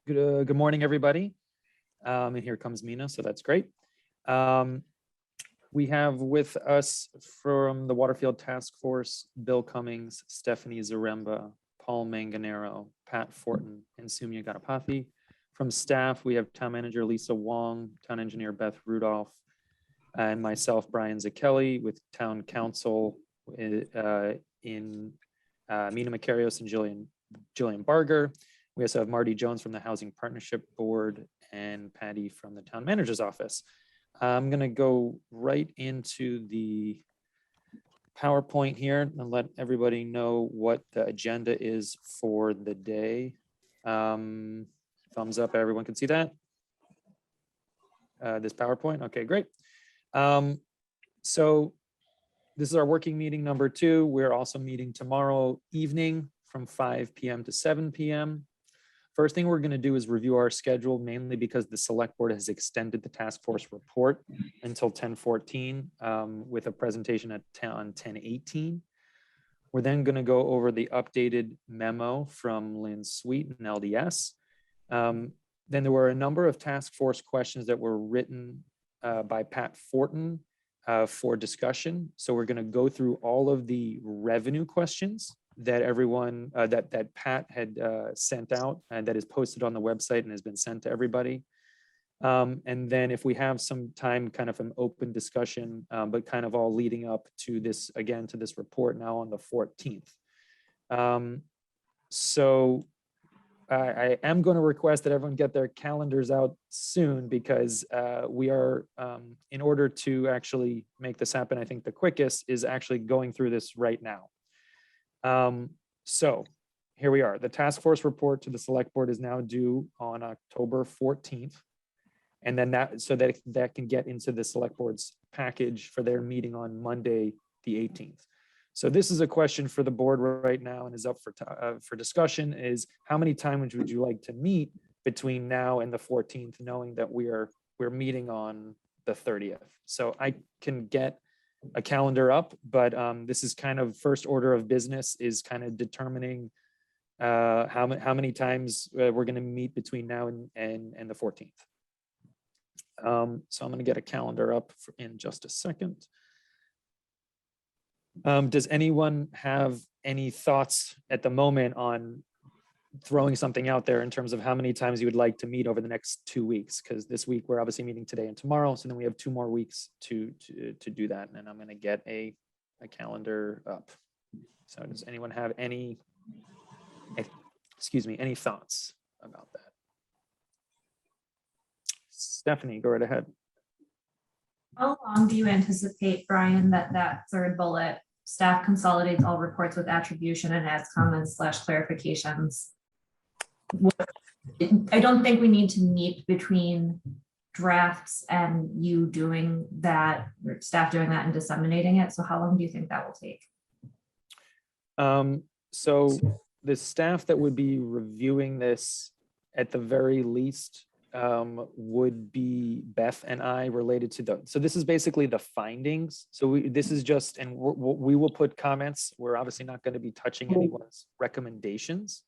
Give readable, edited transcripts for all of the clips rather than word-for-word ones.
Good morning, everybody. And here comes Mina, so that's great. We have with us from the Waterfield Task Force, Bill Cummings, Stephanie Zaremba, Paul Manganero, Pat Fortin, and Sumya Ganapathi. From staff, we have Town Manager Lisa Wong, Town Engineer Beth Rudolph, and myself, Brian Zakelli, with Town Council in Mina Makarios and Jillian Barger. We also have Marty Jones from the Housing Partnership Board and Patty from the Town Manager's Office. I'm going to go right into the PowerPoint here and let everybody know what the agenda is for the day. Thumbs up, everyone can see that? This PowerPoint, okay, great. So this is our working meeting number 2. We're also meeting tomorrow evening from 5 p.m. to 7 p.m. First thing we're going to do is review our schedule, mainly because the select board has extended the task force report until 10:14 with a presentation on 10:18. We're then going to go over the updated memo from Lynn Sweet and LDS. Then there were a number of task force questions that were written by Pat Fortin for discussion. So we're going to go through all of the revenue questions that everyone that Pat had sent out and that is posted on the website and has been sent to everybody. And then if we have some time, kind of an open discussion, but kind of all leading up to this, again, to this report now on the 14th. So I am going to request that everyone get their calendars out soon, because we are, in order to actually make this happen, I think the quickest is actually going through this right now. So here we are. The task force report to the select board is now due on October 14th. And then that can get into the select board's package for their meeting on Monday, the 18th. So this is a question for the board right now and is up for discussion, is how many times would you like to meet between now and the 14th, knowing that we're meeting on the 30th. So I can get a calendar up, but this is kind of first order of business, is kind of determining how many times we're going to meet between now and the 14th. So I'm going to get a calendar up in just a second. Does anyone have any thoughts at the moment on throwing something out there in terms of how many times you would like to meet over the next 2 weeks? Because this week we're obviously meeting today and tomorrow, so then we have 2 more weeks to do that. And I'm going to get a calendar up. So does anyone have any thoughts about that? Stephanie, go right ahead. How long do you anticipate, Brian, that third bullet, staff consolidates all reports with attribution and adds comments / clarifications? I don't think we need to meet between drafts and you doing that, or staff doing that and disseminating it. So how long do you think that will take? So the staff that would be reviewing this at the very least would be Beth and I, related to so this is basically the findings. So this is just, and we will put comments. We're obviously not going to be touching anyone's recommendations,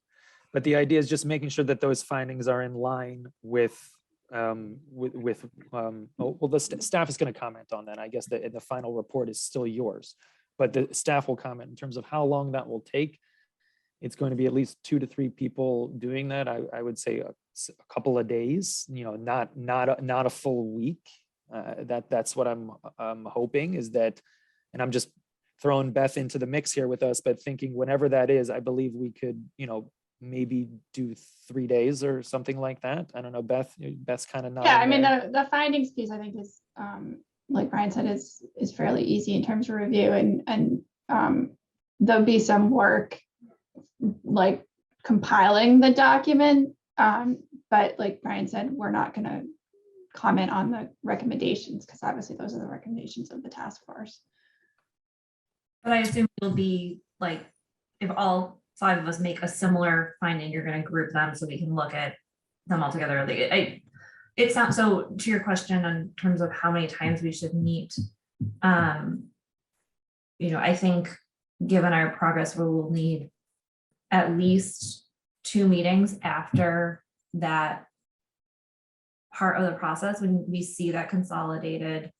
but the idea is just making sure that those findings are in line with the staff is going to comment on that. I guess the final report is still yours, but the staff will comment in terms of how long that will take. It's going to be at least 2 to 3 people doing that. I would say a couple of days, not a full week. That's what I'm hoping, is that, and I'm just throwing Beth into the mix here with us, but thinking whenever that is, I believe we could, maybe do 3 days or something like that. I don't know, Beth's kind of not. Yeah, I mean, the findings piece, I think, is like Brian said, is fairly easy in terms of review, and there'll be some work like compiling the document, but like Brian said, we're not going to comment on the recommendations, because obviously those are the recommendations of the task force. But I assume it'll be like, if all 5 of us make a similar finding, you're going to group them so we can look at them all together. It sounds, so to your question in terms of how many times we should meet, I think given our progress, we will need at least 2 meetings after that part of the process when we see that consolidated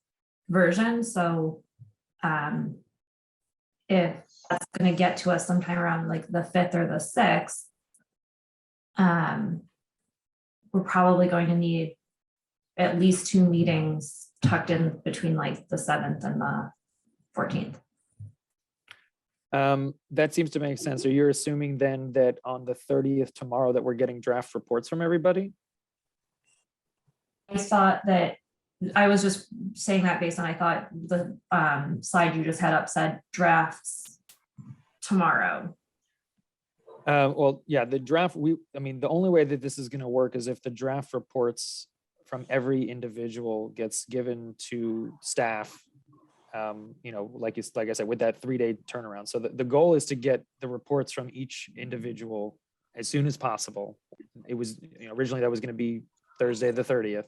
version. So if that's going to get to us sometime around like the 5th or the 6th, we're probably going to need at least 2 meetings tucked in between like the 7th and the 14th. That seems to make sense. So you're assuming then that on the 30th tomorrow that we're getting draft reports from everybody? I thought that, I was just saying that based on, I thought the slide you just had up said drafts tomorrow. Well, yeah, the draft, I mean, the only way that this is going to work is if the draft reports from every individual gets given to staff, you know, like I said, with that 3-day turnaround. So the goal is to get the reports from each individual as soon as possible. It was, you know, originally that was going to be Thursday, the 30th.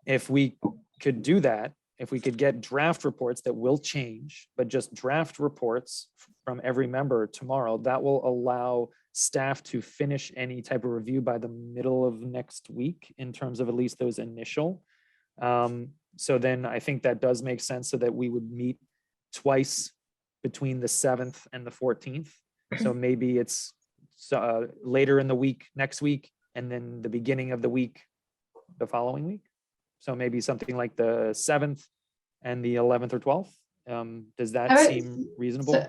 If we could do that, if we could get draft reports that will change, but just draft reports from every member tomorrow, that will allow staff to finish any type of review by the middle of next week in terms of at least those initial. So then I think that does make sense, so that we would meet twice between the 7th and the 14th. So maybe it's later in the week next week, and then the beginning of the week the following week. So maybe something like the 7th and the 11th or 12th. Does that seem reasonable?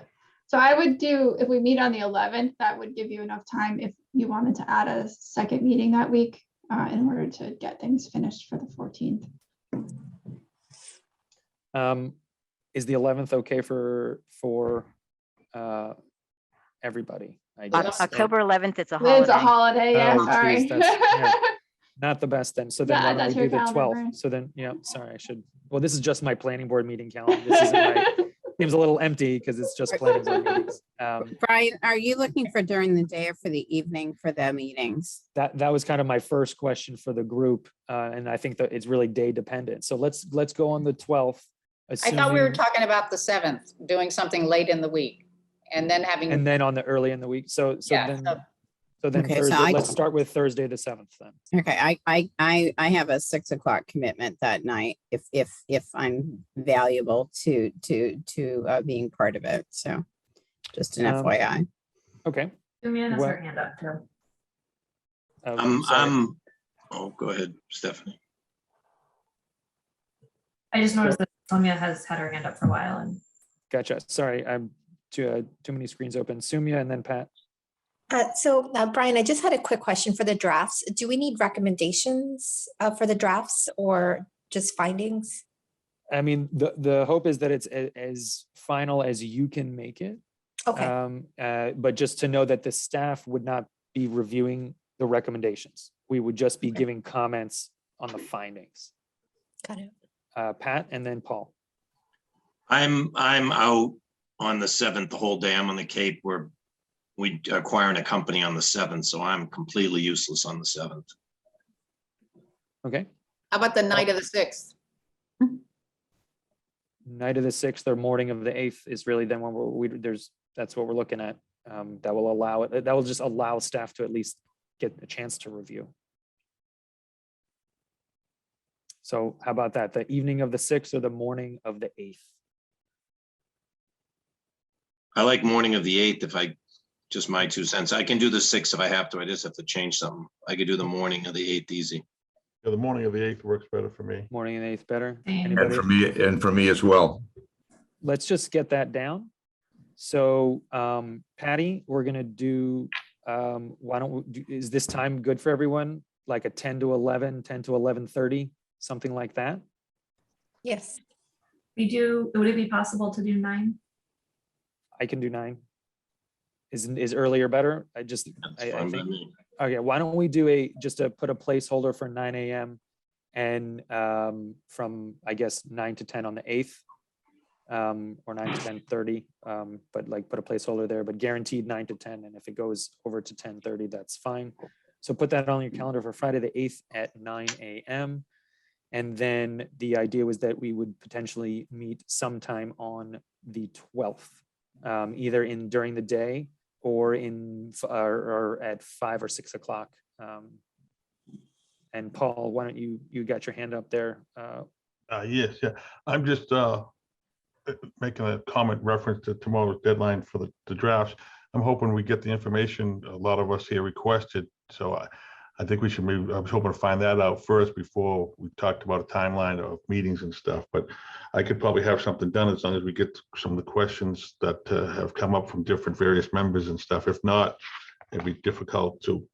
So I would do, if we meet on the 11th, that would give you enough time if you wanted to add a second meeting that week in order to get things finished for the 14th. Is the 11th okay for everybody? I guess. October 11th, it's a holiday. It's a holiday, yeah, Oh, sorry. geez, yeah, not the best then. So then Yeah, why don't that's we your do the calendar, 12th? Brian. So then, yeah, sorry, I should, well, this is just my planning board meeting calendar. This isn't my, seems a little empty because it's just planning board meetings. Brian, are you looking for during the day or for the evening for the meetings? That was kind of my first question for the group. And I think that it's really day dependent. So let's go on the 12th. I thought we were assuming- talking about the 7th, doing something late in the week and then having. And then on the early in the week. So Yeah, then, so- so then Okay, so Thursday, I- let's start with Thursday, the 7th then. Okay, I have a 6 o'clock commitment that night if I'm valuable to being part of it. So just an FYI. Okay. Sumia has Well- her hand up too. Sorry. Oh, go ahead, Stephanie. I just noticed that Sumia has had her hand up for a while, and Gotcha. Sorry, I'm too many screens open. Sumia and then Pat. Brian, I just had a quick question for the drafts. Do we need recommendations for the drafts or just findings? I mean, the hope is that it's as final as you can make it. Okay, But just to know that the staff would not be reviewing the recommendations. We would just be Okay. giving comments on the findings. got it. Pat and then Paul. I'm out on the 7th, the whole day. I'm on the Cape. We acquiring a company on the 7th, so I'm completely useless on the 7th. Okay. How about the night of the 6th? Night of the 6th or morning of the 8th is really then when that's what we're looking at. That will allow it. That will just allow staff to at least get a chance to review. So how about that? The evening of the 6th or the morning of the 8th? I like morning of the 8th just my 2 cents. I can do the 6th if I have to. I just have to change something. I could do the morning of the 8th easy. Yeah, the morning of the 8th works better for me. Morning of the 8th better? Same. Anybody? And for me as well. Let's just get that down. So Patty, we're gonna do, why don't we, is this time good for everyone? Like a 10 to 11, 10 to 11:30, something like that? Yes. would it be possible to do 9? I can do 9. Is earlier better? I That's fine by think, me. okay, why don't we do just to put a placeholder for 9 a.m. and from, I guess, 9 to 10 on the 8th. Or 9 to 10:30, but like put a placeholder there, but guaranteed 9 to 10. And if it goes over to 10:30, that's fine. So put that on your calendar for Friday the 8th at 9 a.m. And then the idea was that we would potentially meet sometime on the 12th, either during the day or at 5 or 6 o'clock. And Paul, why don't you got your hand up there? Yes, yeah. I'm just making a comment reference to tomorrow's deadline for the drafts. I'm hoping we get the information a lot of us here requested. So I think we should maybe, I was hoping to find that out first before we talked about a timeline of meetings and stuff. But I could probably have something done as long as we get some of the questions that have come up from different various members and stuff. If not, it'd be difficult to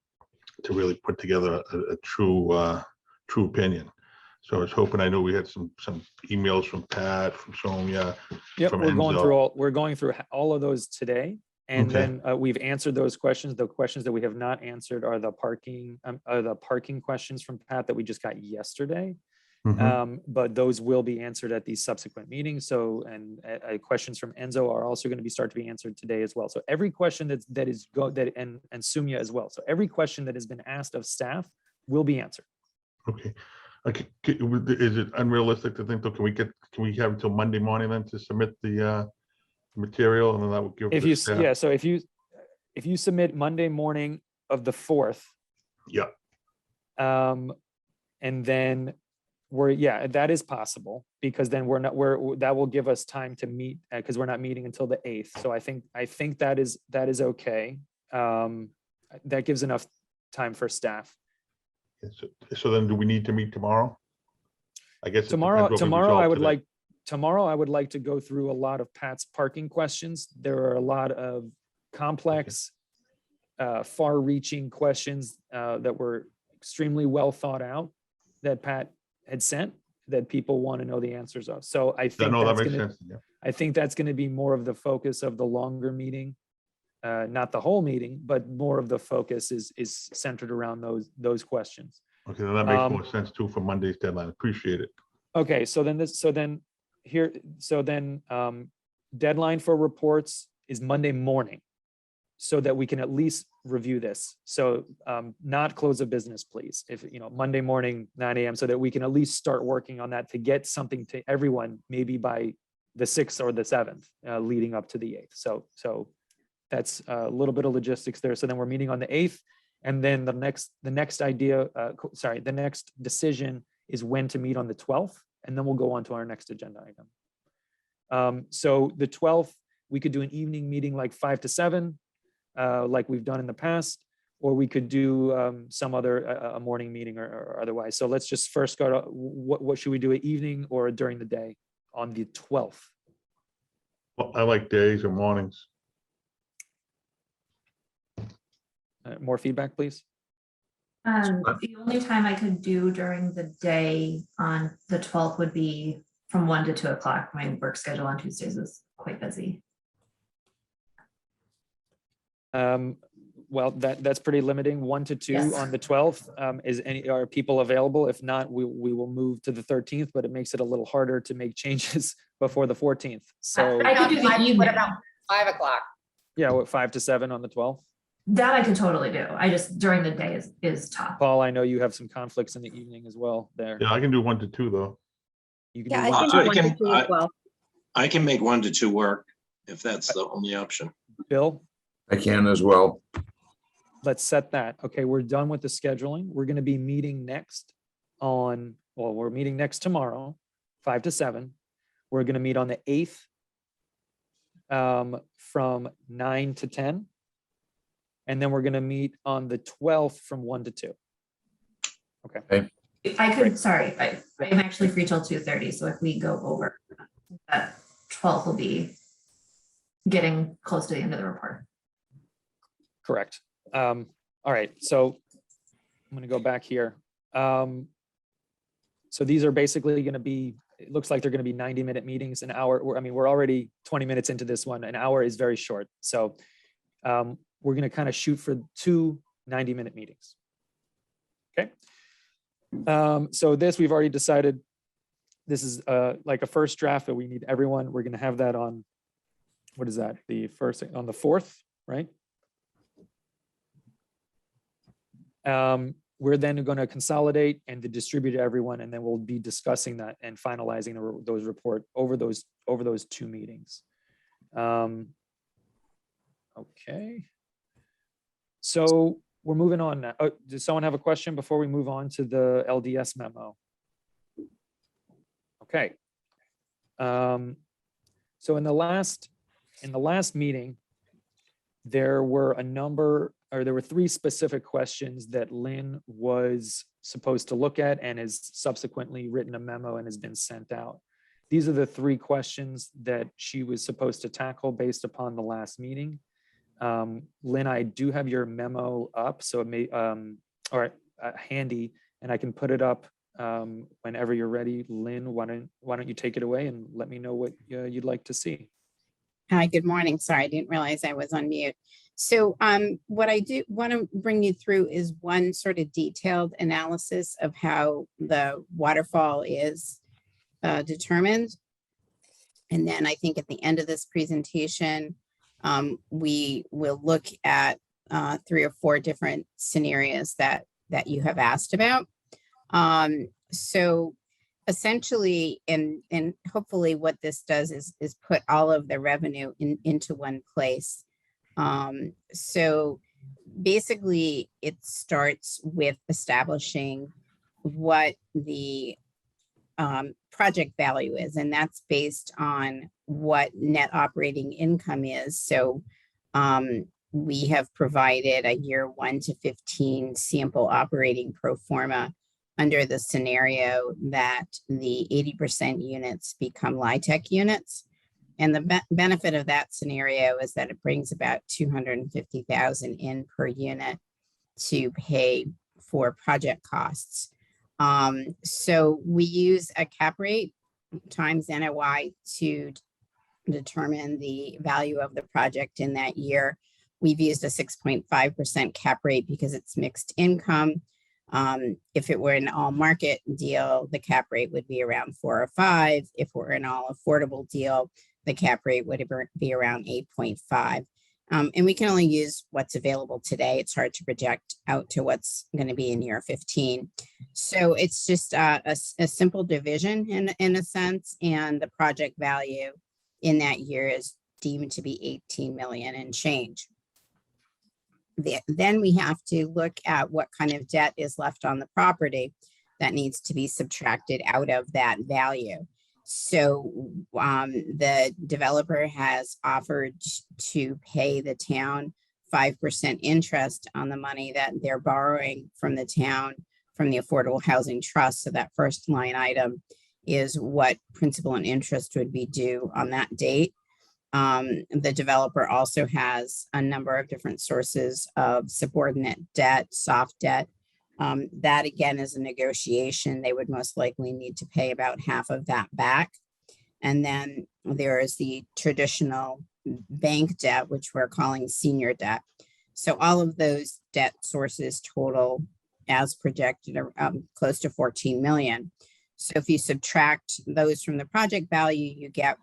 really put together a true opinion. So I was hoping, I know we had some emails from Pat, from Sonia. Yep, from we're going Enzo. through we're going through all of those today. And Okay. then we've answered those questions. The questions that we have not answered are the parking questions from Pat that we just got yesterday. Mhm. But those will be answered at these subsequent meetings. So, and questions from Enzo are also going to start to be answered today as well. So every question and Sumya as well. So every question that has been asked of staff will be answered. Okay. Okay. Is it unrealistic to think, though, can we have until Monday morning then to submit the material, and then that would give If the you, staff? yeah, so if you submit Monday morning of the 4th, Yeah. and then that is possible, because then that will give us time to meet, because we're not meeting until the 8th. So I think that is okay. That gives enough time for staff. So then do we need to meet tomorrow? I guess it Tomorrow, depends what we tomorrow I resolve would today. like to go through a lot of Pat's parking questions. There are a lot of complex, far-reaching questions that were extremely well thought out that Pat had sent that people want to know the answers of. So I Yeah, think no, that that's makes gonna, sense. Yeah. I think that's going to be more of the focus of the longer meeting. Not the whole meeting, but more of the focus is centered around those questions. Okay, then that makes more sense too for Monday's deadline. Appreciate it. Okay, deadline for reports is Monday morning, so that we can at least review this. So not close of business, please. If, Monday morning, 9 a.m., so that we can at least start working on that to get something to everyone, maybe by the 6th or the 7th, leading up to the 8th. So that's a little bit of logistics there. So then we're meeting on the 8th, and then the next decision is when to meet on the 12th, and then we'll go on to our next agenda item. So the 12th, we could do an evening meeting like 5 to 7, like we've done in the past, or we could do some other a morning meeting or otherwise. So let's just first go to what should we do, at evening or during the day on the 12th? Well, I like days or mornings. More feedback, please. The only time I could do during the day on the 12th would be from 1 to 2 o'clock. My work schedule on Tuesdays is quite busy. Well, that's pretty limiting. 1 to 2 Yes. on the 12th. Are people available? If not, we will move to the 13th, but it makes it a little harder to make changes before the 14th. So I could do the What evening. about 5 o'clock? yeah, what, 5 to 7 on the 12th? That I could totally do. I just, during the day is tough. Paul, I know you have some conflicts in the evening as well there. Yeah, I can do 1 to 2 though. You can Yeah, do I one can to do two. 1 to 2 as well. I can make 1 to 2 work if that's the only option. Bill, I can as well. let's set that. Okay, we're done with the scheduling. We're going to be meeting next we're meeting next tomorrow, 5 to 7. We're going to meet on the 8th from 9 to 10. And then we're going to meet on the 12th from 1 to 2. Okay. I could, sorry, I'm actually free till 2:30. So if we go over, that 12th will be getting close to the end of the report. Correct. All right, so I'm gonna go back here. So these are basically gonna be, it looks like they're gonna be 90-minute meetings, an hour. We're already 20 minutes into this one. An hour is very short. So we're gonna kind of shoot for 2 90-minute meetings. Okay. So this, we've already decided, this is like a first draft, but we need everyone. We're gonna have that on, what is that? On the 4th, right? We're then going to consolidate and to distribute to everyone, and then we'll be discussing that and finalizing those report over those 2 meetings. Okay. So we're moving on now. Oh, does someone have a question before we move on to the LDS memo? Okay. So in the last meeting, there were three specific questions that Lynn was supposed to look at and has subsequently written a memo and has been sent out. These are the three questions that she was supposed to tackle based upon the last meeting. Lynn, I do have your memo up, so it may, handy, and I can put it up whenever you're ready. Lynn, why don't you take it away and let me know what you'd like to see. Hi, good morning. Sorry, I didn't realize I was on mute. So what I do want to bring you through is one sort of detailed analysis of how the waterfall is determined. And then I think at the end of this presentation, we will look at 3 or 4 different scenarios that you have asked about. So essentially, and hopefully what this does is put all of the revenue into one place. So basically it starts with establishing what the project value is, and that's based on what net operating income is. So we have provided a year 1 to 15 sample operating pro forma under the scenario that the 80% units become LIHTC units. And the benefit of that scenario is that it brings about $250,000 in per unit to pay for project costs. So we use a cap rate times NOI to determine the value of the project in that year. We've used a 6.5% cap rate because it's mixed income. If it were an all market deal, the cap rate would be around 4 or 5. If it were an all affordable deal, the cap rate would be around 8.5. And we can only use what's available today. It's hard to project out to what's going to be in year 15. So it's just a simple division in a sense, and the project value in that year is deemed to be 18 million and change. Then we have to look at what kind of debt is left on the property that needs to be subtracted out of that value. So the developer has offered to pay the town 5% interest on the money that they're borrowing from the town from the Affordable Housing Trust. So that first line item is what principal and interest would be due on that date. The developer also has a number of different sources of subordinate debt, soft debt. That again is a negotiation. They would most likely need to pay about half of that back. And then there is the traditional bank debt, which we're calling senior debt. So all of those debt sources total, as projected, close to 14 million. So if you subtract those from the project value, you get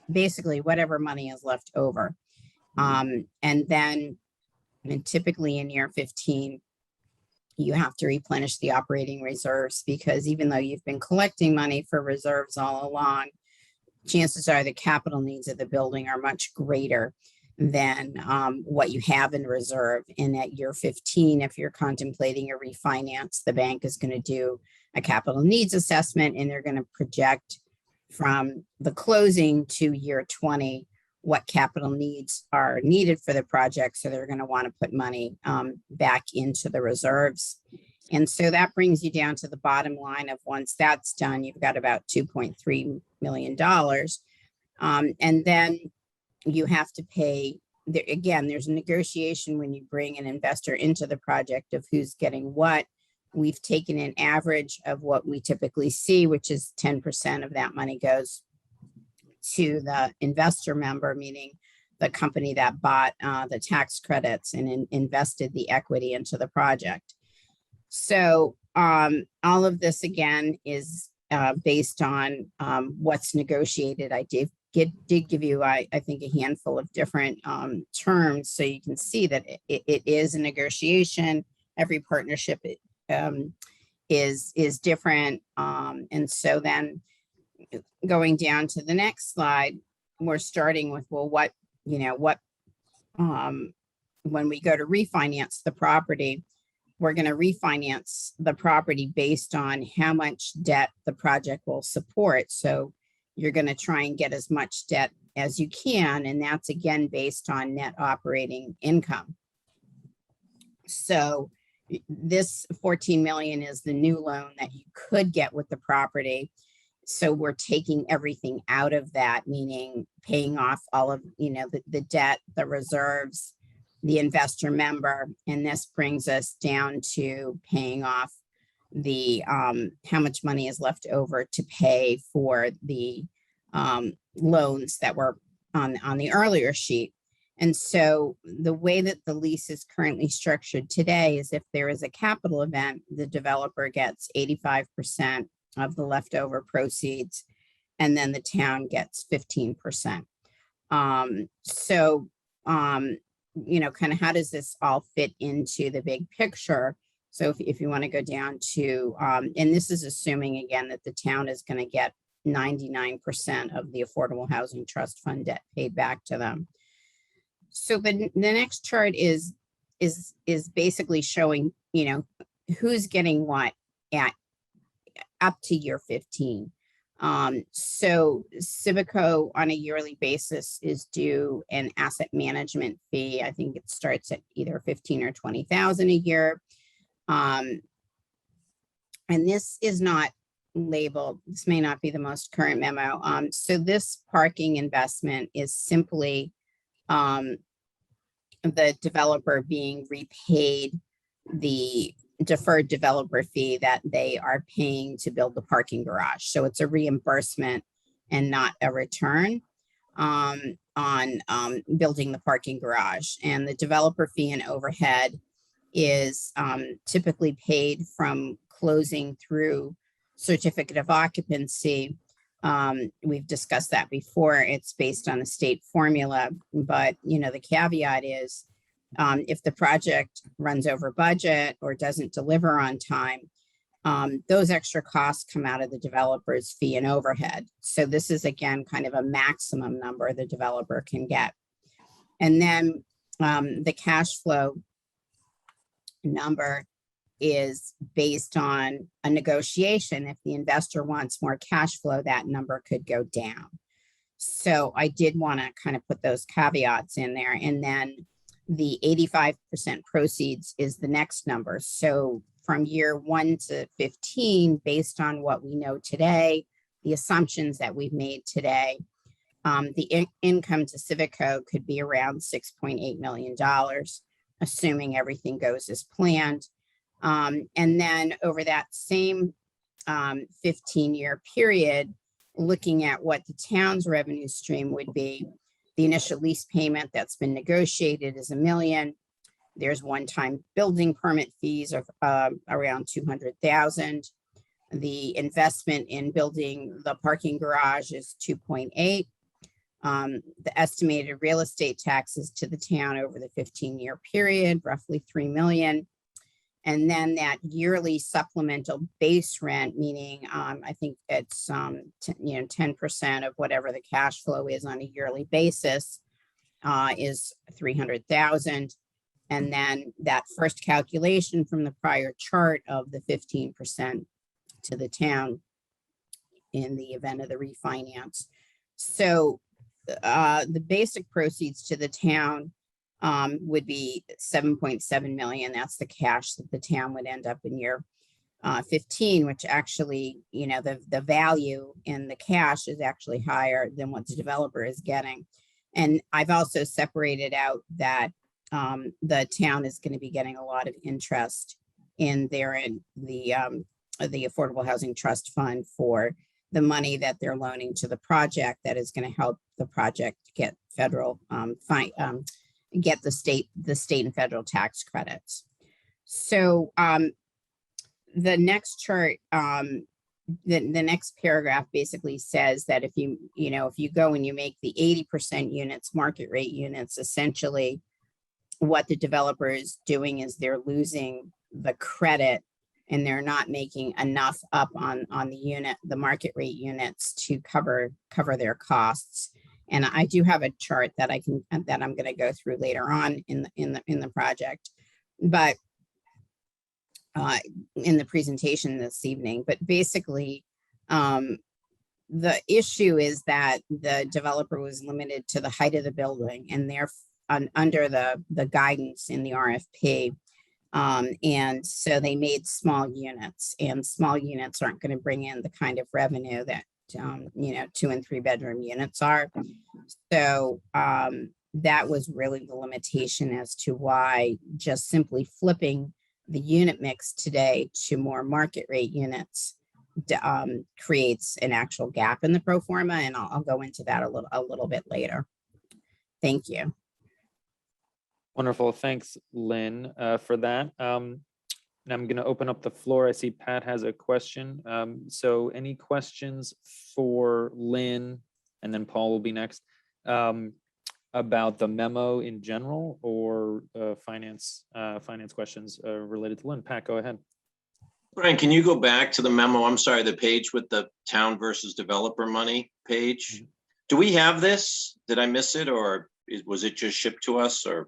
basically whatever money is left over. And then typically in year 15, you have to replenish the operating reserves, because even though you've been collecting money for reserves all along, chances are the capital needs of the building are much greater than what you have in reserve. And at year 15, if you're contemplating a refinance, the bank is going to do a capital needs assessment, and they're going to project from the closing to year 20 what capital needs are needed for the project. So they're going to want to put money back into the reserves. And so that brings you down to the bottom line of, once that's done, you've got about $2.3 million. And then you have to pay, again, there's a negotiation when you bring an investor into the project of who's getting what. We've taken an average of what we typically see, which is 10% of that money goes to the investor member, meaning the company that bought the tax credits and invested the equity into the project. So all of this again is based on what's negotiated. I did give you, I think, a handful of different terms, so you can see that it is a negotiation. Every partnership is different. And so then going down to the next slide, we're starting with, well, what when we go to refinance the property, we're going to refinance the property based on how much debt the project will support. So you're going to try and get as much debt as you can. And that's again based on net operating income. So this 14 million is the new loan that you could get with the property. So we're taking everything out of that, meaning paying off all of, the debt, the reserves, the investor member. And this brings us down to paying off the, how much money is left over to pay for the loans that were on the earlier sheet. And so the way that the lease is currently structured today is if there is a capital event, the developer gets 85% of the leftover proceeds, and then the town gets 15%. Kind of how does this all fit into the big picture? So if you want to go down to, and this is assuming again that the town is going to get 99% of the Affordable Housing Trust Fund debt paid back to them. So the next chart is basically showing, who's getting what at up to year 15. So Civico on a yearly basis is due an asset management fee. I think it starts at either 15 or 20,000 a year. And this is not labeled. This may not be the most current memo. So this parking investment is simply the developer being repaid the deferred developer fee that they are paying to build the parking garage. So it's a reimbursement and not a return on building the parking garage. And the developer fee and overhead is typically paid from closing through certificate of occupancy. We've discussed that before. It's based on a state formula, but the caveat is if the project runs over budget or doesn't deliver on time, those extra costs come out of the developer's fee and overhead. So this is again kind of a maximum number the developer can get. And then the cash flow number is based on a negotiation. If the investor wants more cash flow, that number could go down. So I did want to kind of put those caveats in there. And then the 85% proceeds is the next number. So from year 1 to 15, based on what we know today, the assumptions that we've made today, the income to Civico could be around $6.8 million, assuming everything goes as planned. And then over that same 15-year period, looking at what the town's revenue stream would be, the initial lease payment that's been negotiated is $1 million. There's one-time building permit fees of around $200,000. The investment in building the parking garage is 2.8. The estimated real estate taxes to the town over the 15-year period, roughly $3 million. And then that yearly supplemental base rent, meaning I think it's 10% of whatever the cash flow is on a yearly basis, is $300,000. And then that first calculation from the prior chart of the 15% to the town in the event of the refinance. So the basic proceeds to the town would be 7.7 million. That's the cash that the town would end up in year 15, which actually, the value in the cash is actually higher than what the developer is getting. And I've also separated out that the town is going to be getting a lot of interest in the Affordable Housing Trust Fund for the money that they're loaning to the project that is going to help the project get federal get the state and federal tax credits. So the next chart, the next paragraph basically says that if you go and you make the 80% units market rate units, essentially what the developer is doing is they're losing the credit and they're not making enough up on the market rate units to cover their costs. And I do have a chart that that I'm gonna go through later on in the project. But in the presentation this evening, but basically, the issue is that the developer was limited to the height of the building and they're under the guidance in the RFP. And so they made small units, and small units aren't going to bring in the kind of revenue that, 2 and 3 bedroom units are. So that was really the limitation as to why just simply flipping the unit mix today to more market rate units creates an actual gap in the pro forma, and I'll go into that a little bit later. Thank you. Wonderful. Thanks, Lynn, for that. And I'm going to open up the floor. I see Pat has a question. So any questions for Lynn, and then Paul will be next, about the memo in general, or finance questions related to Lynn? Pat, go ahead. Brian, can you go back to the memo? I'm sorry, the page with the town versus developer money page. Do we have this? Did I miss it, or was it just shipped to us, or?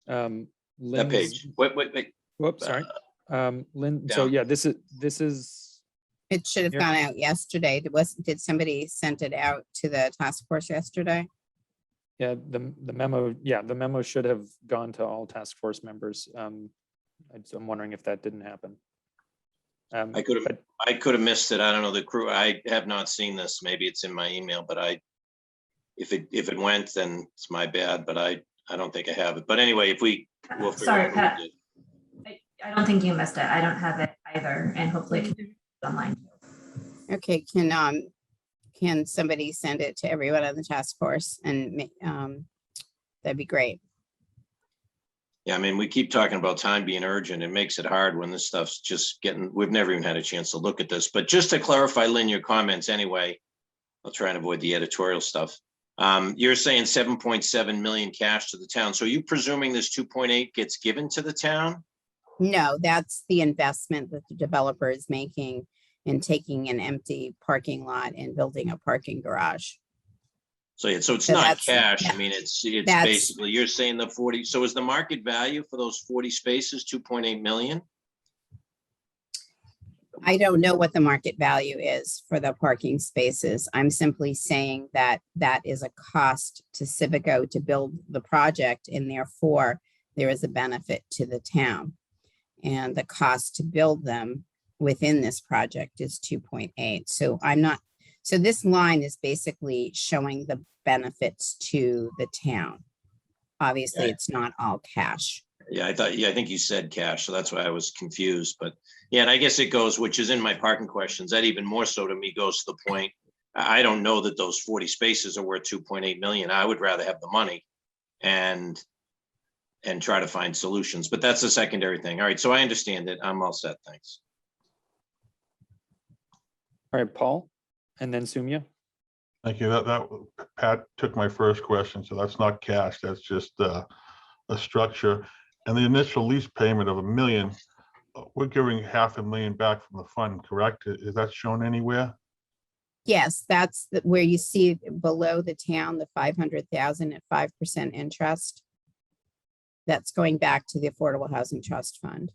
That page. Wait. Whoops, sorry. Lynn, so down. yeah, this is. It should have Here. gone out yesterday. Did somebody send it out to the task force yesterday? Yeah, the memo should have gone to all task force members. I'm wondering if that didn't happen. I could have missed it. I don't know the crew. I have not seen this. Maybe it's in my email, but if it went, then it's my bad, but I don't think I have it. But anyway, we'll figure Sorry, out Pat. who did. I don't think you missed it. I don't have it either, and hopefully it can be online. Okay, can somebody send it to everyone on the task force, and that'd be great. Yeah, I mean, we keep talking about time being urgent. It makes it hard when this stuff's just we've never even had a chance to look at this. But just to clarify, Lynn, your comments anyway, I'll try and avoid the editorial stuff. You're saying 7.7 million cash to the town. So are you presuming this 2.8 gets given to the town? No, that's the investment that the developer is making in taking an empty parking lot and building a parking garage. So it's So not that's- cash. yeah. I mean, it's That's- basically, you're saying the 40. So is the market value for those 40 spaces 2.8 million? I don't know what the market value is for the parking spaces. I'm simply saying that that is a cost to Civico to build the project, and therefore there is a benefit to the town. And the cost to build them within this project is 2.8. So this line is basically showing the benefits to the town. Obviously, Yeah. it's not all cash. Yeah, I think you said cash, so that's why I was confused. But yeah, and I guess it goes, which is in my parking questions, that even more so to me goes to the point, I don't know that those 40 spaces are worth 2.8 million. I would rather have the money and try to find solutions, but that's a secondary thing. All right, so I understand it. I'm all set. Thanks. All right, Paul, and then Sumya. Thank you. That Pat took my first question, so that's not cash. That's just a structure. And the initial lease payment of $1 million, we're giving $500,000 back from the fund, correct? Is that shown anywhere? Yes, that's where you see below the town, the 500,000 at 5% interest. That's going back to the Affordable Housing Trust Fund.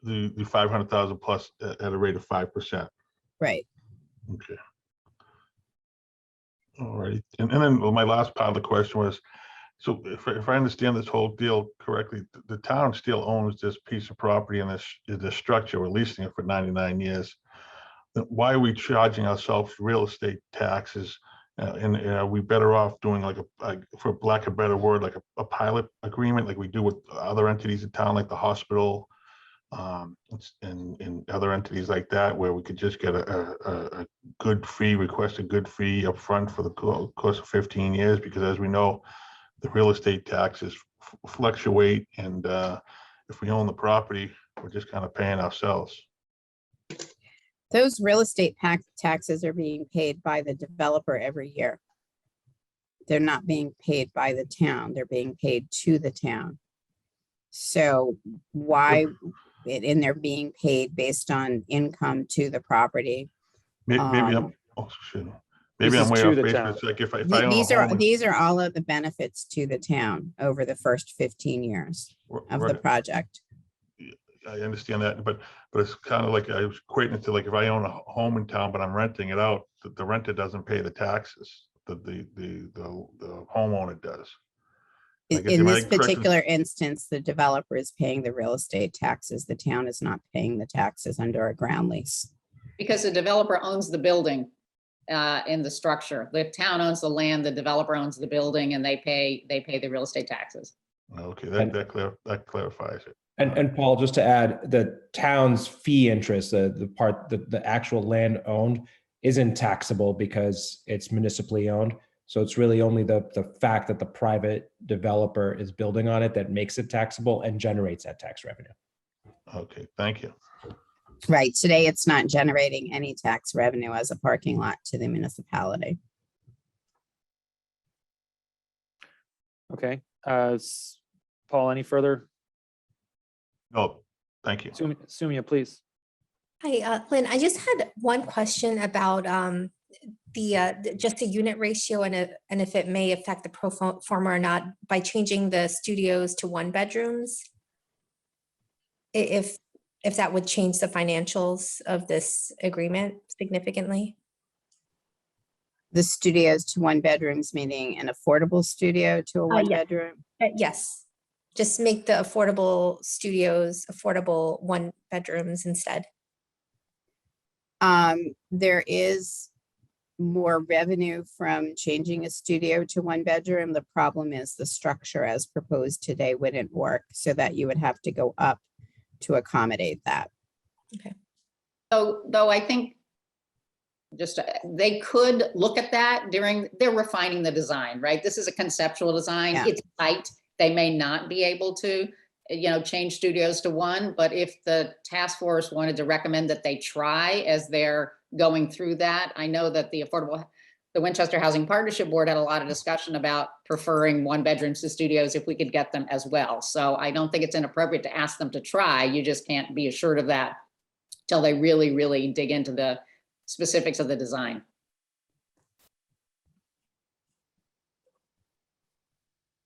The 500,000 plus at a rate of 5%. Right. Okay. All right. And then my last part of the question was, so if I understand this whole deal correctly, the town still owns this piece of property and this structure. We're leasing it for 99 years. Then why are we charging ourselves real estate taxes? And are we better off doing like for lack of a better word, like a pilot agreement like we do with other entities in town, like the hospital, and other entities like that, where we could just get a good fee, request a good fee up front for the course of 15 years? Because as we know, the real estate taxes fluctuate, and if we own the property, we're just kind of paying ourselves. Those real estate taxes are being paid by the developer every year. They're not being paid by the town. They're being paid to the town. So and they're being paid based on income to the property. Maybe I'm Oh, shit. This Maybe I'm is way to off the base. town. It's like if I own a These are, home. these are all of the benefits to the town over the first 15 years of the Right, project. I understand that, but it's kind of like I was equating it to like if I own a home in town, but I'm renting it out, the renter doesn't pay the taxes, the homeowner does. I guess, In am I this correct in- particular instance, the developer is paying the real estate taxes. The town is not paying the taxes under a ground lease. Because the developer owns the building in the structure. The town owns the land, the developer owns the building, and they pay the real estate taxes. Okay, And- that clarifies it. And Paul, just to add, the town's fee interest, the part, the actual land owned isn't taxable because it's municipally owned. So it's really only the fact that the private developer is building on it that makes it taxable and generates that tax revenue. Okay, thank you. Right, today it's not generating any tax revenue as a parking lot to the municipality. Okay, Paul, any further? No, thank you. Sumia, please. Hi, Lynn, I just had one question about just the unit ratio and if it may affect the pro forma or not by changing the studios to 1-bedrooms. If that would change the financials of this agreement significantly. The studios to 1-bedrooms, meaning an affordable studio to a Yeah. 1-bedroom. Yes, just make the affordable studios affordable 1-bedrooms instead. There is more revenue from changing a studio to 1-bedroom. The problem is the structure as proposed today wouldn't work, so that you would have to go up to accommodate that. So, though I think just, they could look at that they're refining the design, right? This is a conceptual design. Yeah. It's tight. They may not be able to, change studios to 1, but if the task force wanted to recommend that they try as they're going through that, I know that the Winchester Housing Partnership Board had a lot of discussion about preferring 1-bedrooms to studios if we could get them as well. So I don't think it's inappropriate to ask them to try. You just can't be assured of that till they really, really dig into the specifics of the design.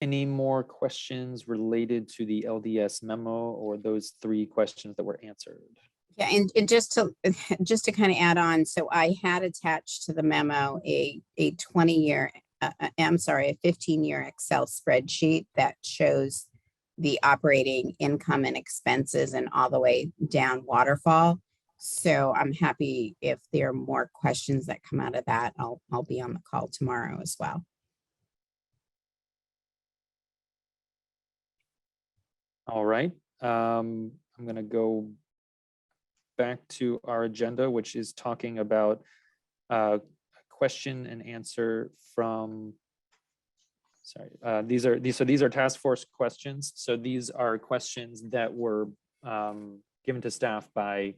Any more questions related to the LDS memo or those 3 questions that were answered? Yeah, and just to kind of add on, so I had attached to the memo a 20-year, I'm sorry, a 15-year Excel spreadsheet that shows the operating income and expenses and all the way down waterfall. So I'm happy if there are more questions that come out of that. I'll be on the call tomorrow as well. All right, I'm gonna go back to our agenda, which is talking about a question and answer from, sorry, these are task force questions. So these are questions that were given to staff by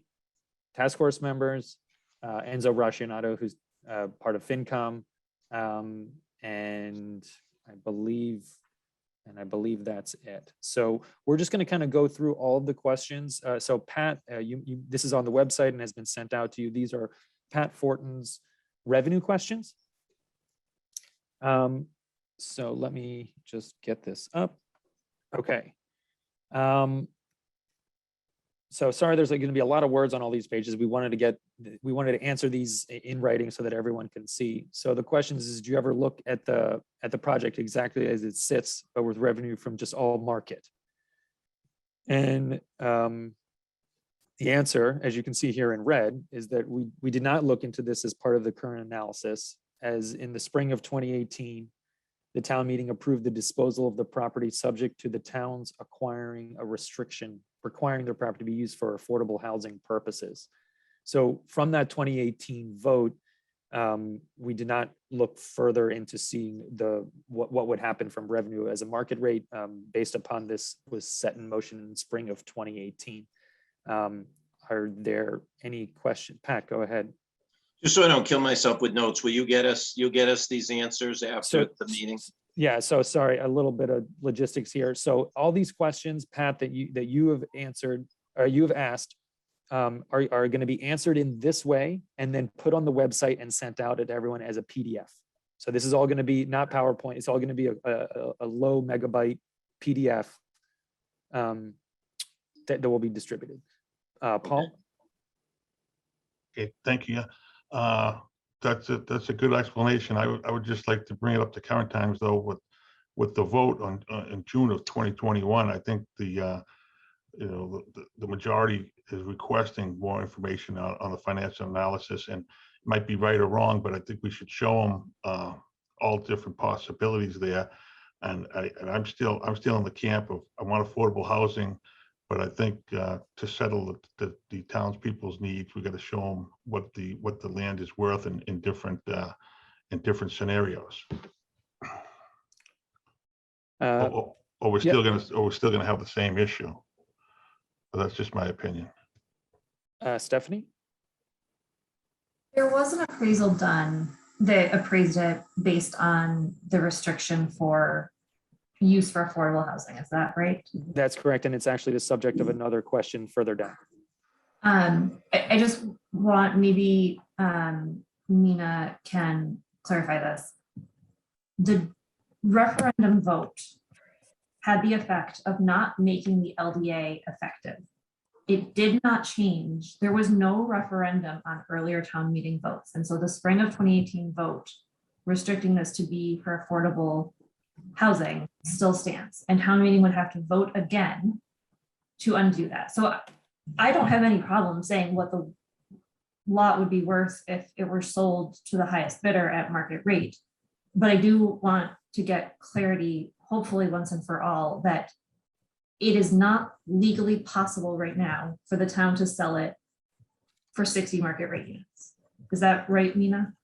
task force members, Enzo Braccianato, who's part of FinCom, and I believe that's it. So we're just going to kind of go through all of the questions. So Pat, this is on the website and has been sent out to you. These are Pat Fortin's revenue questions. So let me just get this up. Okay. So sorry, there's going to be a lot of words on all these pages. We wanted to answer these in writing so that everyone can see. So the questions is, do you ever look at the project exactly as it sits, but with revenue from just all market? And the answer, as you can see here in red, is that we did not look into this as part of the current analysis, as in the spring of 2018, the town meeting approved the disposal of the property subject to the town's acquiring a restriction requiring their property to be used for affordable housing purposes. So from that 2018 vote, we did not look further into seeing what would happen from revenue as a market rate based upon this was set in motion in spring of 2018. Are there any questions? Pat, go ahead. Just so I don't kill myself with notes, will you get us these answers after the meeting? Yeah, so sorry, a little bit of logistics here. So all these questions, Pat, that you have answered, or you have asked, are going to be answered in this way and then put on the website and sent out to everyone as a PDF. So this is all going to be not PowerPoint. It's all going to be a low megabyte PDF that will be distributed. Paul? Okay, thank you. That's a good explanation. I would just like to bring it up to current times though, with the vote on in June of 2021. I think the majority is requesting more information on the financial analysis, and might be right or wrong, but I think we should show them all different possibilities there. And I'm still in the camp of I want affordable housing, but I think to settle the townspeople's needs, we got to show them what the land is worth in different scenarios. Or we're still gonna have the same issue. But that's just my opinion. Stephanie? There was an appraisal done that appraised it based on the restriction for use for affordable housing. Is that right? That's correct. And it's actually the subject of another question further down. I just want maybe Nina can clarify this. The referendum vote had the effect of not making the LDA effective. It did not change. There was no referendum on earlier town meeting votes. And so the spring of 2018 vote restricting this to be for affordable housing still stands. And town meeting would have to vote again to undo that. So I don't have any problem saying what the lot would be worth if it were sold to the highest bidder at market rate. But I do want to get clarity, hopefully once and for all, that it is not legally possible right now for the town to sell it for 60 market rate units. Is that right, Nina?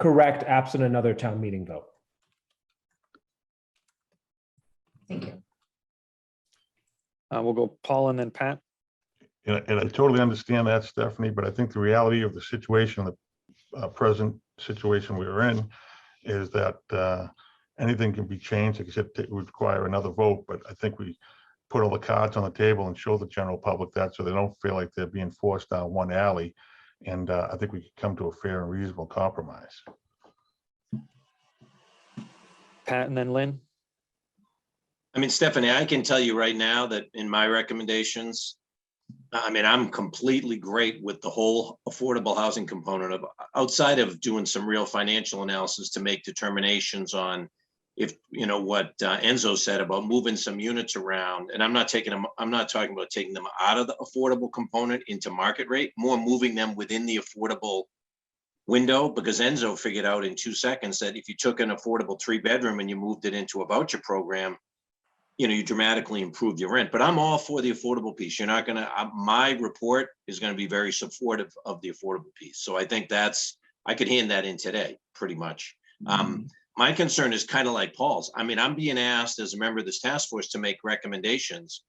Correct, absent another town meeting vote. Thank you. We'll go Paul and then Pat. And I totally understand that, Stephanie, but I think the reality of the situation, the present situation we are in, is that anything can be changed, except it would require another vote. But I think we put all the cards on the table and show the general public that, so they don't feel like they're being forced down one alley. And I think we could come to a fair and reasonable compromise. Pat and then Lynn. I mean, Stephanie, I can tell you right now that in my recommendations, I mean, I'm completely great with the whole affordable housing component of, outside of doing some real financial analysis to make determinations on if, you know, what Enzo said about moving some units around. And I'm not talking about taking them out of the affordable component into market rate, more moving them within the affordable window, because Enzo figured out in 2 seconds that if you took an affordable 3-bedroom and you moved it into a voucher program, you know, you dramatically improve your rent. But I'm all for the affordable piece. You're not gonna, my report is gonna be very supportive of the affordable piece. So I think I could hand that in today, pretty much. My concern is kind of like Paul's. I mean, I'm being asked as a member of this task force to make recommendations.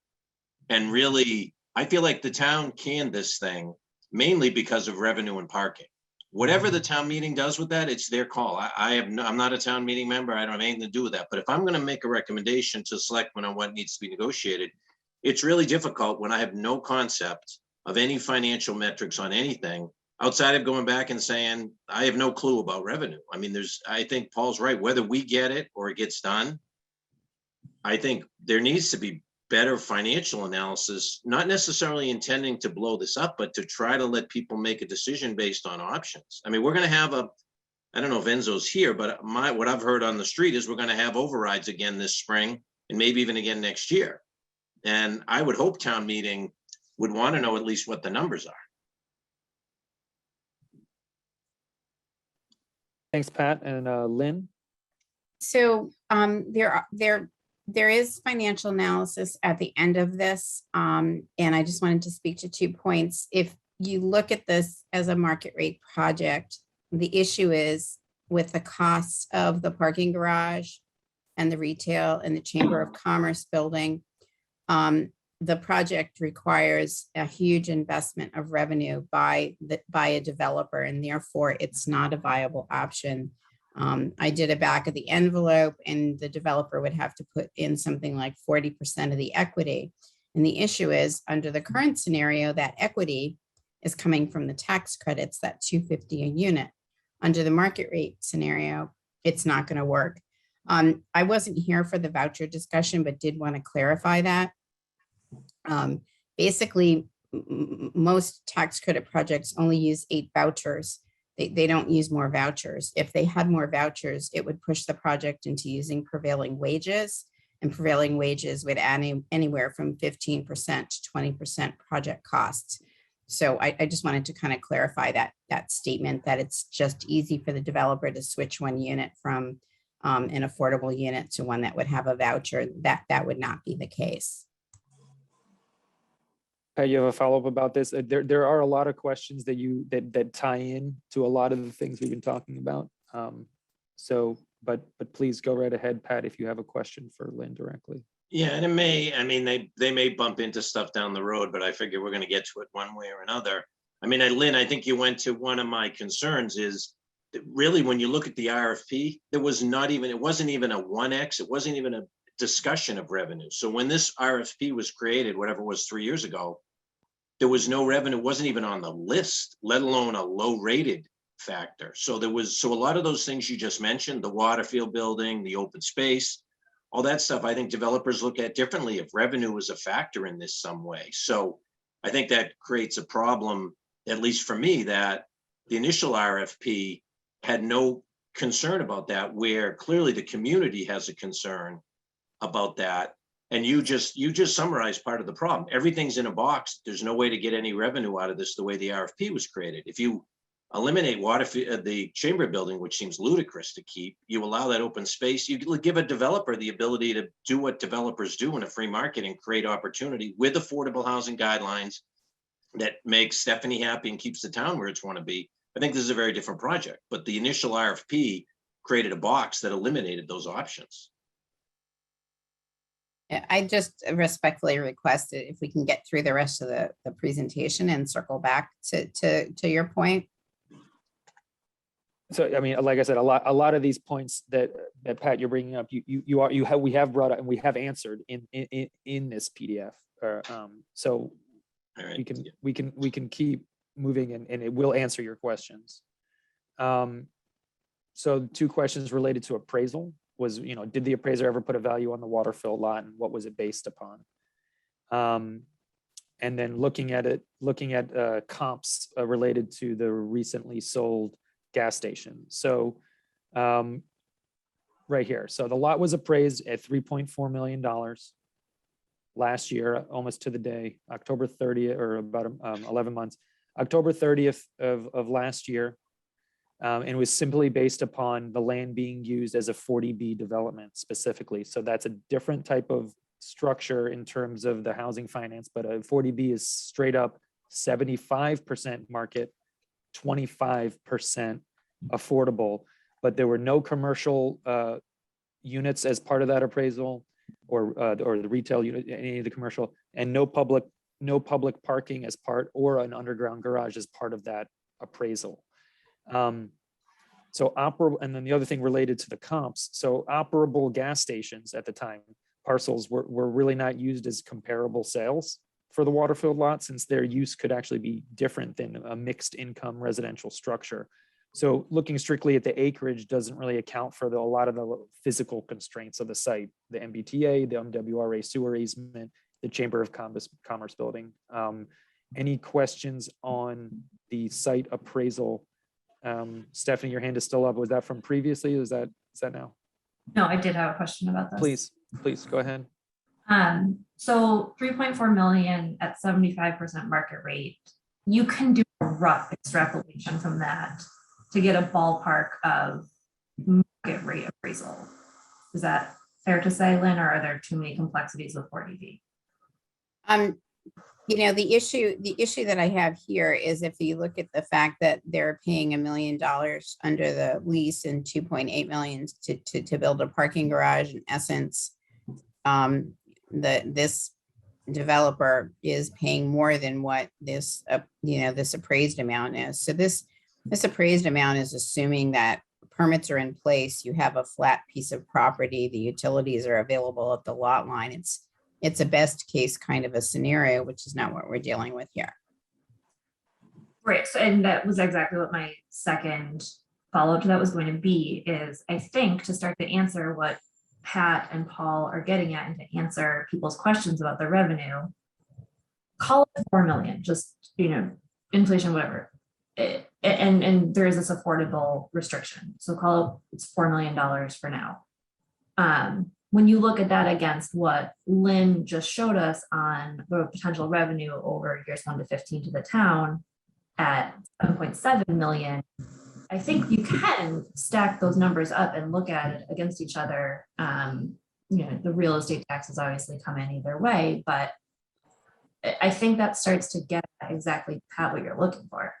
And really, I feel like the town canned this thing mainly because of revenue and parking. Whatever the town meeting does with that, it's their call. I'm not a town meeting member. I don't have anything to do with that. But if I'm going to make a recommendation to selectmen on what needs to be negotiated, it's really difficult when I have no concept of any financial metrics on anything outside of going back and saying, I have no clue about revenue. I mean, I think Paul's right. Whether we get it or it gets done, I think there needs to be better financial analysis, not necessarily intending to blow this up, but to try to let people make a decision based on options. I mean, we're going to have I don't know if Enzo's here, but what I've heard on the street is we're going to have overrides again this spring and maybe even again next year. And I would hope town meeting would want to know at least what the numbers are. Thanks, Pat. And Lynn? So there is financial analysis at the end of this. And I just wanted to speak to 2 points. If you look at this as a market rate project, the issue is with the costs of the parking garage and the retail and the Chamber of Commerce building, the project requires a huge investment of revenue by a developer, and therefore it's not a viable option. I did a back of the envelope, and the developer would have to put in something like 40% of the equity. And the issue is, under the current scenario, that equity is coming from the tax credits, that 250 a unit. Under the market rate scenario, it's not going to work. I wasn't here for the voucher discussion, but did want to clarify that. Basically, most tax credit projects only use 8 vouchers. They don't use more vouchers. If they had more vouchers, it would push the project into using prevailing wages, and prevailing wages would add anywhere from 15% to 20% project costs. So I just wanted to kind of clarify that statement, that it's just easy for the developer to switch one unit from an affordable unit to one that would have a voucher. That would not be the case. Pat, you have a follow-up about this? There are a lot of questions that tie in to a lot of the things we've been talking about. But please go right ahead, Pat, if you have a question for Lynn directly. Yeah, and it may, I mean, they may bump into stuff down the road, but I figure we're gonna get to it one way or another. I mean, Lynn, I think you went to one of my concerns is that really, when you look at the RFP, it wasn't even a 1X, it wasn't even a discussion of revenue. So when this RFP was created, whatever it was 3 years ago, there was no revenue, wasn't even on the list, let alone a low rated factor. So a lot of those things you just mentioned, the Waterfield building, the open space, all that stuff, I think developers look at differently if revenue is a factor in this some way. So I think that creates a problem, at least for me, that the initial RFP had no concern about that, where clearly the community has a concern about that. And you just summarized part of the problem. Everything's in a box. There's no way to get any revenue out of this the way the RFP was created. If you eliminate Waterfield, the Chamber building, which seems ludicrous to keep, you allow that open space, you give a developer the ability to do what developers do in a free market and create opportunity with affordable housing guidelines that makes Stephanie happy and keeps the town where it's want to be. I think this is a very different project, but the initial RFP created a box that eliminated those options. I just respectfully request that if we can get through the rest of the presentation and circle back to your point. So, I mean, like I said, a lot of these points that Pat, you're bringing up, we have brought up and we have answered in this PDF. So All right. we can keep moving and it will answer your questions. So 2 questions related to appraisal was, did the appraiser ever put a value on the Waterfield lot and what was it based upon? And then looking at comps related to the recently sold gas station. So right here. So the lot was appraised at $3.4 million last year, almost to the day, October 30th, or about 11 months, October 30th of last year. And was simply based upon the land being used as a 40B development specifically. So that's a different type of structure in terms of the housing finance, but a 40B is straight up 75% market, 25% affordable, but there were no commercial units as part of that appraisal, or the retail unit, any of the commercial, and no public parking as part, or an underground garage as part of that appraisal. So operable, and then the other thing related to the comps, so operable gas stations at the time, parcels were really not used as comparable sales for the Waterfield lot, since their use could actually be different than a mixed income residential structure. So looking strictly at the acreage doesn't really account for a lot of the physical constraints of the site, the MBTA, the MWRA sewer easement, the Chamber of Commerce building. Any questions on the site appraisal? Stephanie, your hand is still up. Was that from previously? Is that now? No, I did have a question about this. Please go ahead. So 3.4 million at 75% market rate, you can do a rough extrapolation from that to get a ballpark of market rate appraisal. Is that fair to say, Lynn, or are there too many complexities with 40B? The issue that I have here is, if you look at the fact that they're paying $1 million under the lease and 2.8 million to build a parking garage, in essence, this developer is paying more than what this appraised amount is. So this appraised amount is assuming that permits are in place, you have a flat piece of property, the utilities are available at the lot line. It's a best case kind of a scenario, which is not what we're dealing with here. Right, so, and that was exactly what my second follow-up to that was going to be, is I think to start to answer what Pat and Paul are getting at and to answer people's questions about the revenue, call it 4 million, just, inflation, whatever. And there is this affordable restriction, so call it, it's $4 million for now. When you look at that against what Lynn just showed us on the potential revenue over years 1 to 15 to the town at 7.7 million, I think you can stack those numbers up and look at it against each other. The real estate taxes obviously come in either way, but I think that starts to get at exactly, Pat, what you're looking for.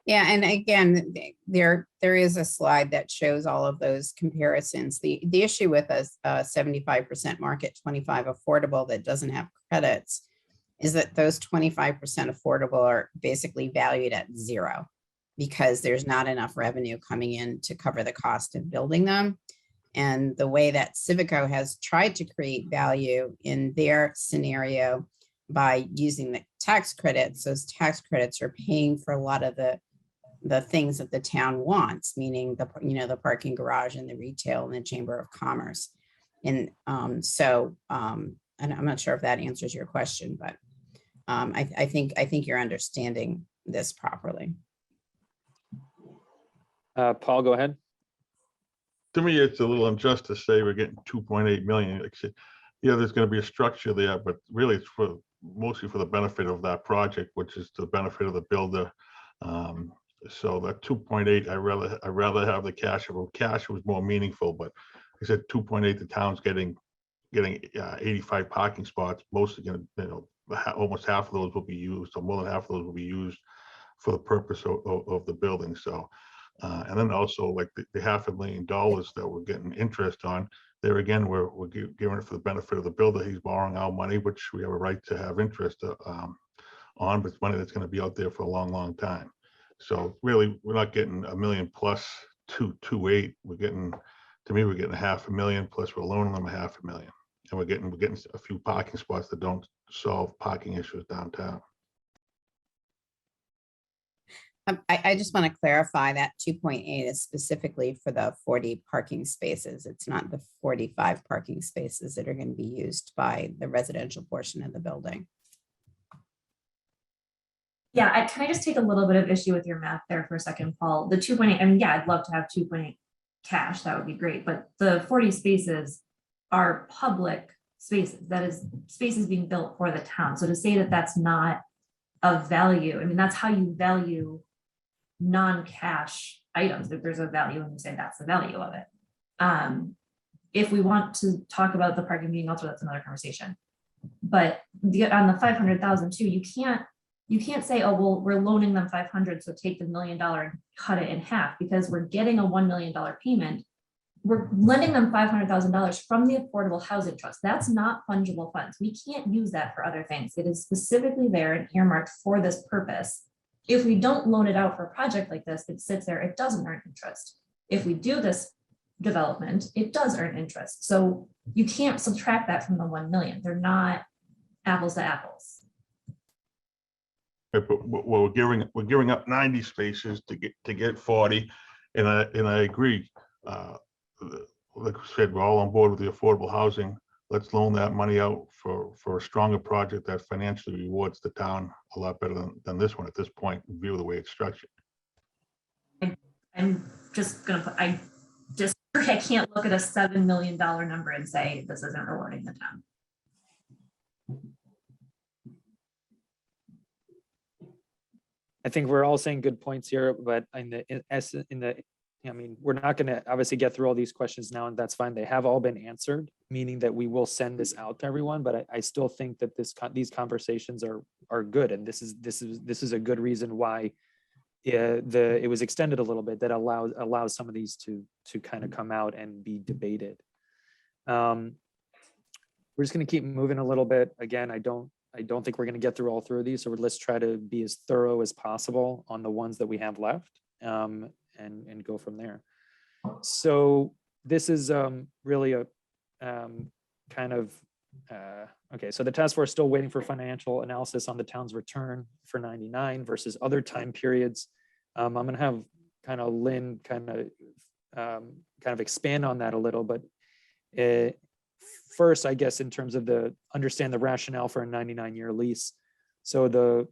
Yeah, and again, there is a slide that shows all of those comparisons. The issue with a 75% market, 25 affordable that doesn't have credits is that those 25% affordable are basically valued at zero because there's not enough revenue coming in to cover the cost of building them. And the way that Civico has tried to create value in their scenario by using the tax credits, those tax credits are paying for a lot of the things that the town wants, meaning the parking garage and the retail and the Chamber of Commerce. And and I'm not sure if that answers your question, but I think you're understanding this properly. Paul, go ahead. To me, it's a little unjust to say we're getting 2.8 million. Like I said, yeah, there's going to be a structure there, but really it's mostly for the benefit of that project, which is the benefit of the builder. So that 2.8, I rather have the cash. If cash was more meaningful, but I said 2.8, the town's getting 85 parking spots. Mostly going to, almost half of those will be used, or more than half of those will be used for the purpose of the building. So, and then also like the $500,000 that we're getting interest on, there again, we're giving it for the benefit of the builder. He's borrowing our money, which we have a right to have interest on, but it's money that's going to be out there for a long, long time. So really, we're not getting $1 million plus 2.8. We're getting, to me, we're getting $500,000 plus we're loaning them $500,000, and we're getting a few parking spots that don't solve parking issues downtown. I just want to clarify that 2.8 is specifically for the 40 parking spaces. It's not the 45 parking spaces that are going to be used by the residential portion of the building. Yeah, can I just take a little bit of issue with your math there for a second, Paul? The 2.8, I mean, yeah, I'd love to have 2.8 cash, that would be great, but the 40 spaces are public spaces. That is spaces being built for the town. So to say that that's not of value, I mean, that's how you value non-cash items. If there's a value and you say that's the value of it. If we want to talk about the parking being also, that's another conversation. But on the 500,000 too, you can't say, oh, well, we're loaning them 500, so take the $1 million and cut it in half, because we're getting a $1 million payment. We're lending them $500,000 from the Affordable Housing Trust. That's not fungible funds. We can't use that for other things. It is specifically there and earmarked for this purpose. If we don't loan it out for a project like this, it sits there, it doesn't earn interest. If we do this development, it does earn interest. So you can't subtract that from the 1 million. They're not apples to apples. But we're giving up 90 spaces to get 40, and I agree. Like I said, we're all on board with the affordable housing. Let's loan that money out for a stronger project that financially rewards the town a lot better than this one at this point, in view of the way it's structured. I'm just gonna put, I can't look at a $7 million number and say this isn't rewarding the town. I think we're all saying good points here, but I mean, we're not going to obviously get through all these questions now, and that's fine. They have all been answered, meaning that we will send this out to everyone. But I still think that these conversations are good, and this is a good reason why it was extended a little bit, that allows some of these to kind of come out and be debated. We're just going to keep moving a little bit. Again, I don't think we're going to get through all three of these, so let's try to be as thorough as possible on the ones that we have left, and go from there. So this is really a kind of Okay, so the task force is still waiting for financial analysis on the town's return for 99 versus other time periods. I'm gonna have kind of Lynn kind of expand on that a little, but first, I guess, in terms of understand the rationale for a 99-year lease. So the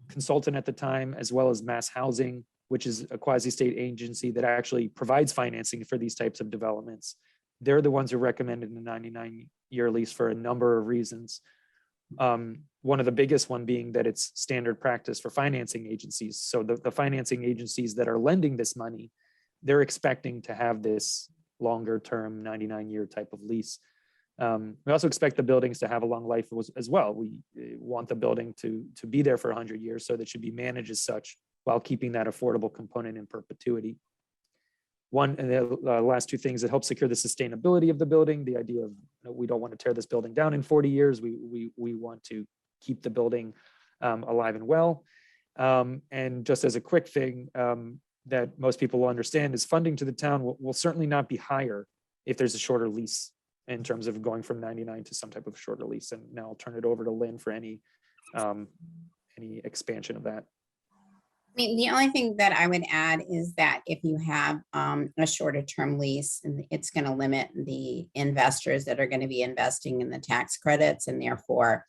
consultant at the time, as well as Mass Housing, which is a quasi-state agency that actually provides financing for these types of developments, they're the ones who recommended a 99-year lease for a number of reasons. One of the biggest one being that it's standard practice for financing agencies. So the financing agencies that are lending this money, they're expecting to have this longer term 99-year type of lease. We also expect the buildings to have a long life as well. We want the building to be there for 100 years, so that should be managed as such while keeping that affordable component in perpetuity. One, and the last two things, it helps secure the sustainability of the building. The idea of, we don't want to tear this building down in 40 years. We want to keep the building alive and well. And just as a quick thing that most people will understand is funding to the town will certainly not be higher if there's a shorter lease in terms of going from 99 to some type of shorter lease. And now I'll turn it over to Lynn for any expansion of that. I mean, the only thing that I would add is that if you have a shorter term lease, it's going to limit the investors that are going to be investing in the tax credits, and therefore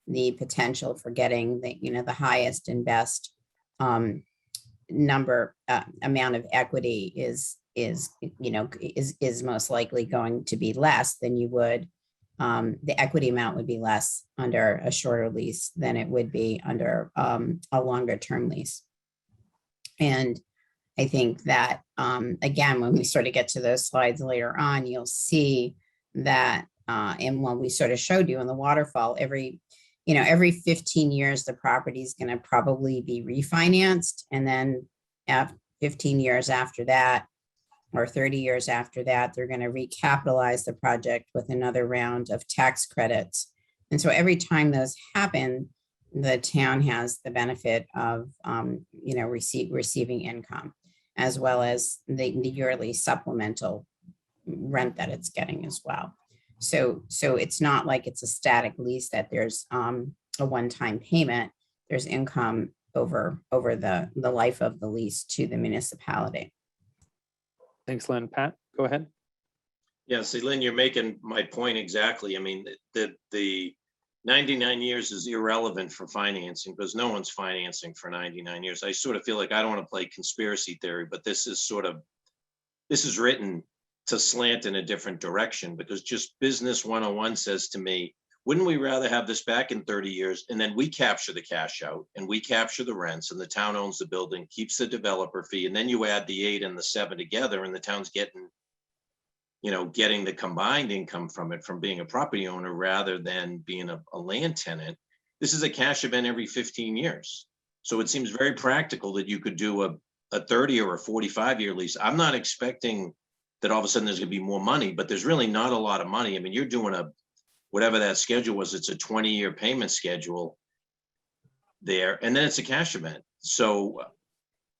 the potential for getting the highest and best amount of equity is most likely going to be less than you would. The equity amount would be less under a shorter lease than it would be under a longer term lease. And I think that, again, when we sort of get to those slides later on, you'll see that, and when we sort of showed you in the waterfall, every 15 years, the property is going to probably be refinanced. And then 15 years after that, or 30 years after that, they're going to recapitalize the project with another round of tax credits. And so every time those happen, the town has the benefit of receiving income, as well as the yearly supplemental rent that it's getting as well. So it's not like it's a static lease that there's a one-time payment. There's income over the life of the lease to the municipality. Thanks, Lynn. Pat, go ahead. Yeah, see, Lynn, you're making my point exactly. I mean, the 99 years is irrelevant for financing because no one's financing for 99 years. I sort of feel like I don't want to play conspiracy theory, but this is written to slant in a different direction, because just business 101 says to me, wouldn't we rather have this back in 30 years and then we capture the cash out and we capture the rents and the town owns the building, keeps the developer fee, and then you add the 8 and the 7 together and the town's getting the combined income from it, from being a property owner rather than being a land tenant. This is a cash event every 15 years. So it seems very practical that you could do a 30 or a 45-year lease. I'm not expecting that all of a sudden there's going to be more money, but there's really not a lot of money. I mean, you're doing whatever that schedule was, it's a 20-year payment schedule there, and then it's a cash event. So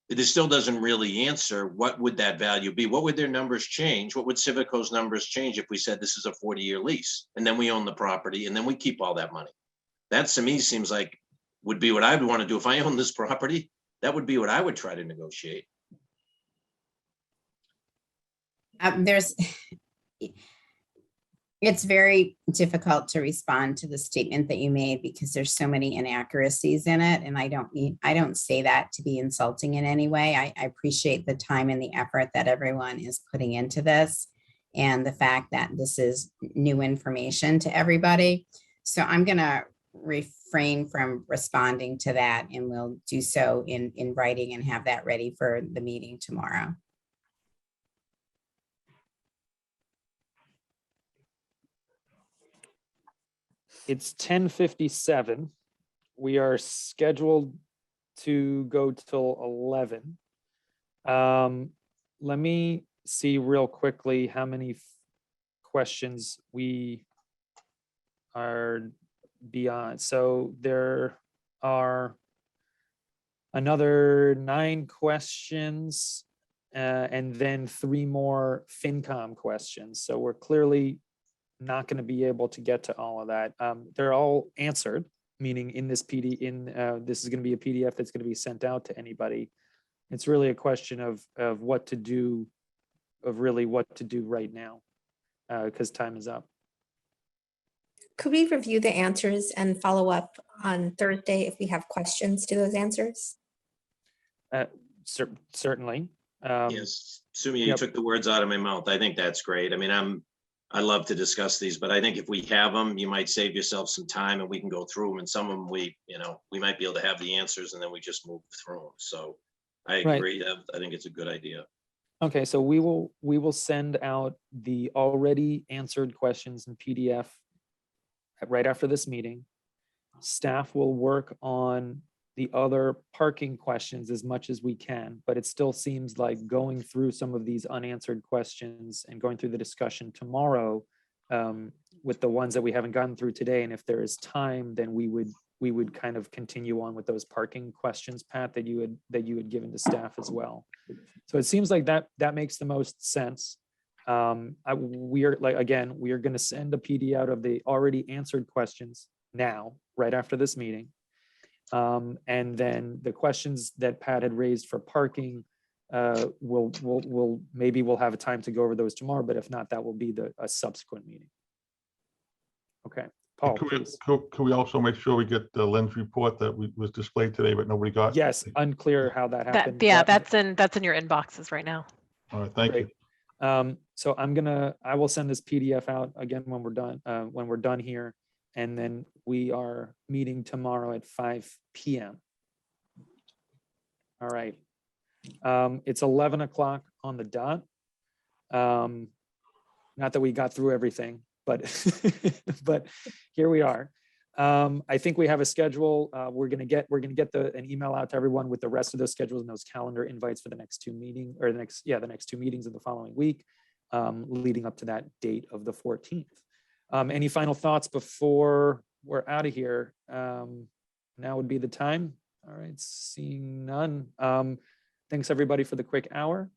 this still doesn't really answer what would that value be? What would their numbers change? What would Civico's numbers change if we said this is a 40-year lease and then we own the property and then we keep all that money? That to me seems like would be what I would want to do. If I own this property, that would be what I would try to negotiate. It's very difficult to respond to the statement that you made because there's so many inaccuracies in it. And I don't say that to be insulting in any way. I appreciate the time and the effort that everyone is putting into this and the fact that this is new information to everybody. So I'm going to refrain from responding to that, and we'll do so in writing and have that ready for the meeting tomorrow. It's 10:57. We are scheduled to go till 11. Let me see real quickly how many questions we are beyond. So there are another 9 questions and then 3 more FinCom questions. So we're clearly not going to be able to get to all of that. They're all answered, meaning in this this is going to be a PDF that's going to be sent out to anybody. It's really a question of what to do, what to do right now, because time is up. Could we review the answers and follow up on Thursday if we have questions to those answers? Certainly. Yes, assuming you yep. took the words out of my mouth, I think that's great. I mean, I love to discuss these, but I think if we have them, you might save yourself some time and we can go through them, and some of them we might be able to have the answers and then we just move through them. So I Right. agree. I think it's a good idea. Okay, so we will send out the already answered questions in PDF right after this meeting. Staff will work on the other parking questions as much as we can, but it still seems like going through some of these unanswered questions and going through the discussion tomorrow with the ones that we haven't gotten through today. And if there is time, then we would kind of continue on with those parking questions, Pat, that you had given to staff as well. So it seems like that makes the most sense. We are going to send a PD out of the already answered questions now, right after this meeting. And then the questions that Pat had raised for parking, we'll have a time to go over those tomorrow, but if not, that will be a subsequent meeting. Okay, Paul, please. Could we also make sure we get the Lynn's report that was displayed today, but nobody got? Yes, unclear how that happened. That's in your inboxes right now. All right, thank you. So I will send this PDF out again when we're done here. And then we are meeting tomorrow at 5 p.m. All right. It's 11 o'clock on the dot. Not that we got through everything, but but here we are. I think we have a schedule. We're gonna get an email out to everyone with the rest of those schedules and those calendar invites for the next two meetings, or the next two meetings in the following week, leading up to that date of the 14th. Any final thoughts before we're out of here? Now would be the time. All right, seeing none. Thanks everybody for the quick hour.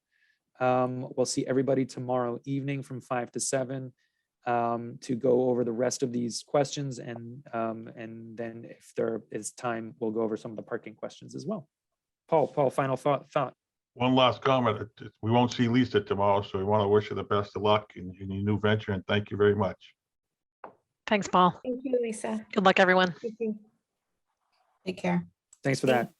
We'll see everybody tomorrow evening from 5 to 7 to go over the rest of these questions, and then if there is time, we'll go over some of the parking questions as well. Paul, final thought. One last comment. We won't see Lisa tomorrow, so we want to wish her the best of luck in your new venture, and thank you very much. Thanks, Paul. Thank you, Lisa. Good luck, everyone. Thank you. Take care. Thanks for that.